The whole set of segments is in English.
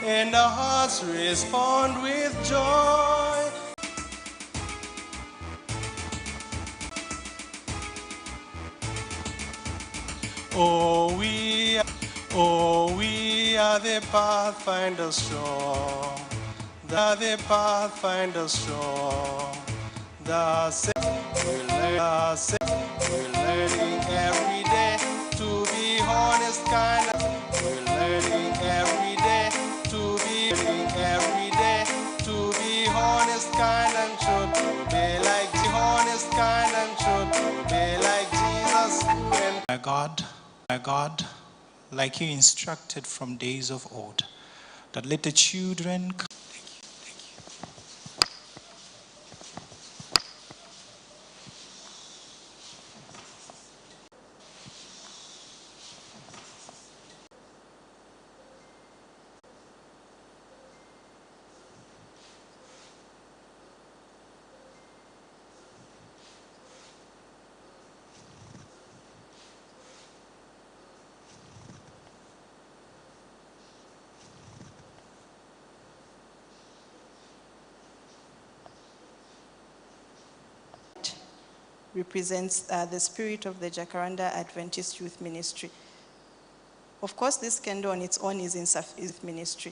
and our hearts respond with joy. Oh, we are the pathfinders strong. The pathfinders strong. We're learning every day to be honest, kind. We're learning every day to be honest, kind and true, to be like honest, kind and true, to be like Jesus. My God, like you instructed from days of old, that let the children come. Represents the spirit of the Jacaranda Adventist Youth Ministry. Of course, this candle on its own is insufficient ministry.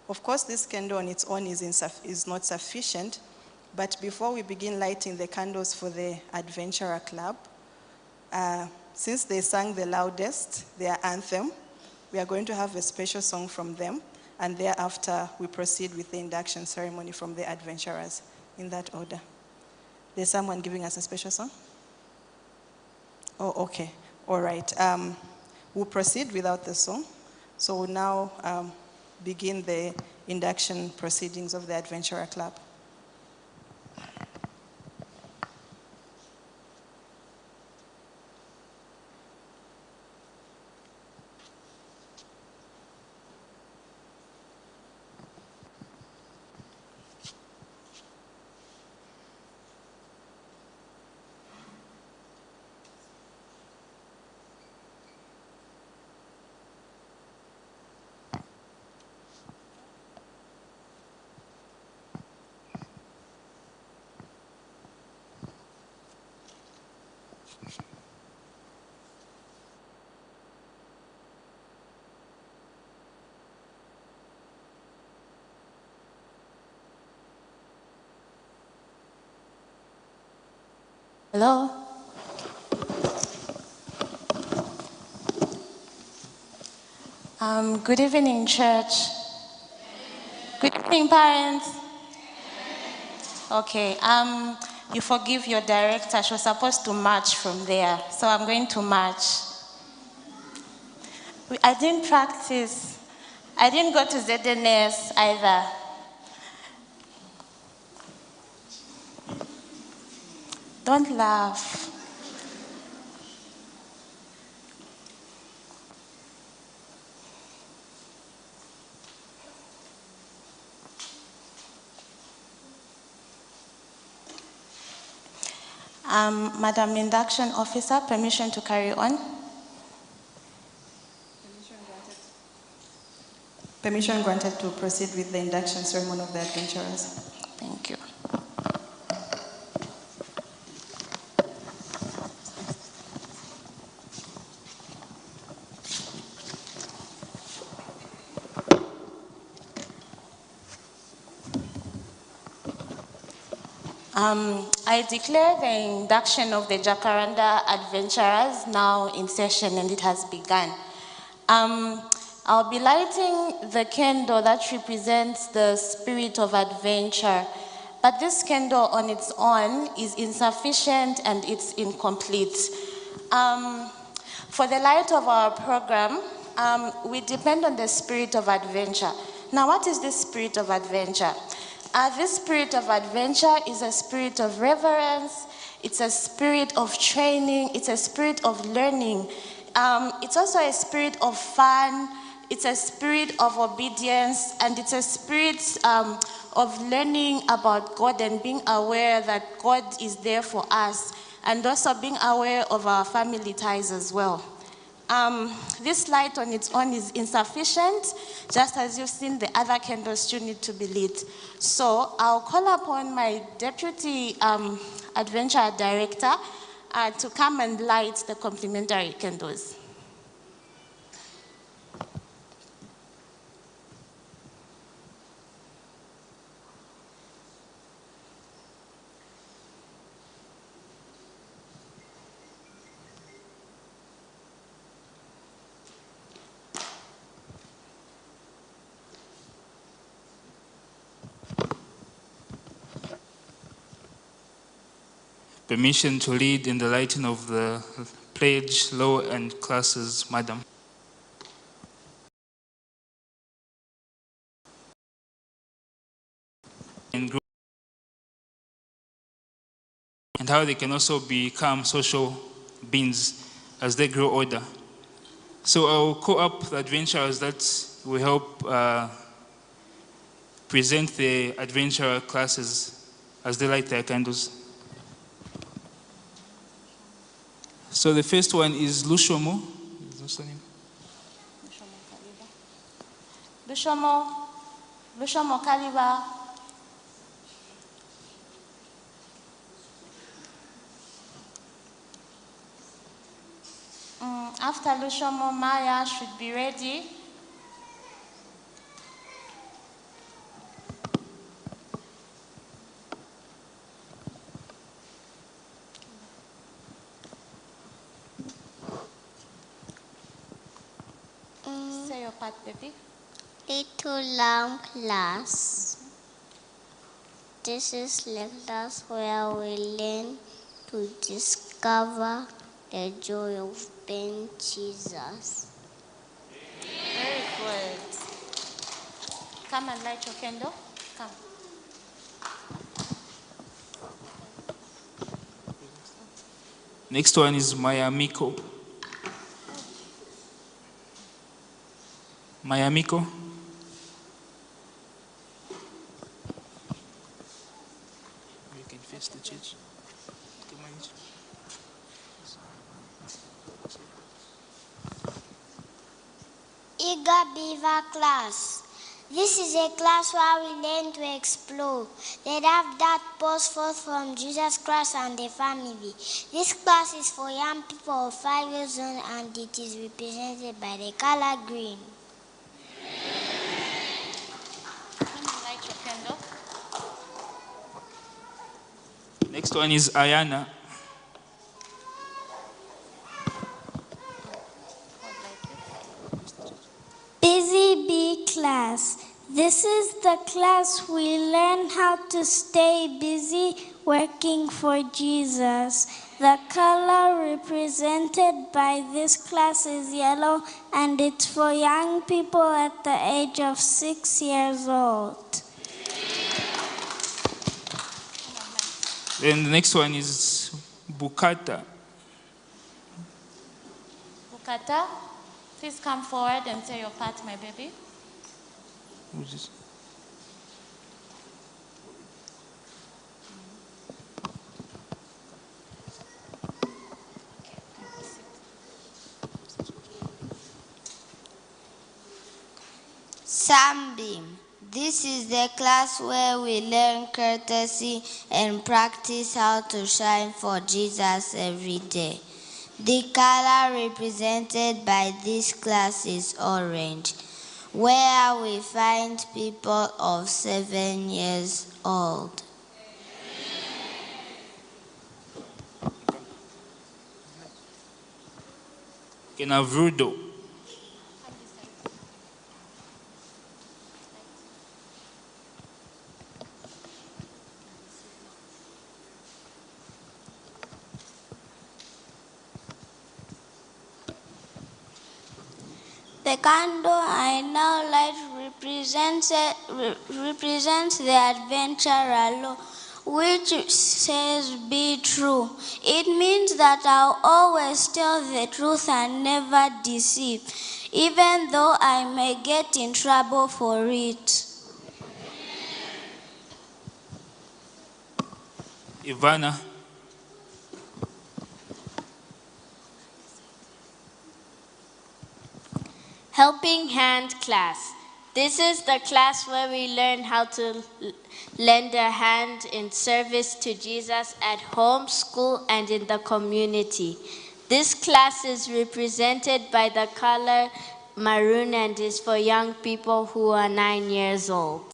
Of course, this candle on its own is not sufficient, but before we begin lighting the candles for the Adventurer Club, since they sang the loudest, their anthem, we are going to have a special song from them, and thereafter we proceed with the induction ceremony from the adventurers, in that order. There's someone giving us a special song? Oh, okay. All right. We'll proceed without the song. So we'll now begin the induction proceedings of the Adventurer Club. Hello? Good evening, church. Good evening, parents. Okay, you forgive your director. She was supposed to march from there, so I'm going to march. I didn't practice. I didn't go to ZNS either. Don't laugh. Madam Induction Officer, permission to carry on? Permission granted to proceed with the induction ceremony of the adventurers. Thank you. I declare the induction of the Jacaranda Adventurers now in session, and it has begun. I'll be lighting the candle that represents the spirit of adventure, but this candle on its own is insufficient and it's incomplete. For the light of our program, we depend on the spirit of adventure. Now, what is this spirit of adventure? This spirit of adventure is a spirit of reverence, it's a spirit of training, it's a spirit of learning. It's also a spirit of fun, it's a spirit of obedience, and it's a spirit of learning about God and being aware that God is there for us, and also being aware of our family ties as well. This light on its own is insufficient. Just as you've seen, the other candles still need to be lit. So I'll call upon my deputy adventure director to come and light the complementary candles. Permission to lead in the lighting of the pledge, law, and classes, Madam. And how they can also become social beings as they grow older. So I'll call up the adventurers that will help present the adventurer classes as they light their candles. So the first one is Lushomo. Lushomo Kaliba. After Lushomo, Maya should be ready. Say your part, baby. Little lamb class. This is the class where we learn to discover the joy of being Jesus. Very good. Come and light your candle. Come. Next one is Mayamiko. Mayamiko. You can face the church. Eager Beaver class. This is a class where we learn to explore the love that pours forth from Jesus Christ and the family. This class is for young people of 5 years old and it is represented by the color green. Come and light your candle. Next one is Ayana. Busy Bee class. This is the class we learn how to stay busy working for Jesus. The color represented by this class is yellow and it's for young people at the age of 6 years old. Then the next one is Bukata. Bukata, please come forward and say your part, my baby. Who's this? Sunbeam. This is the class where we learn courtesy and practice how to shine for Jesus every day. The color represented by this class is orange, where we find people of 7 years old. Kenavrudo. The candle I now light represents the adventurer law, which says be true. It means that I'll always tell the truth and never deceive, even though I may get in trouble for it. Helping Hand class. This is the class where we learn how to lend a hand in service to Jesus at home, school, and in the community. This class is represented by the color maroon and is for young people who are 9 years old.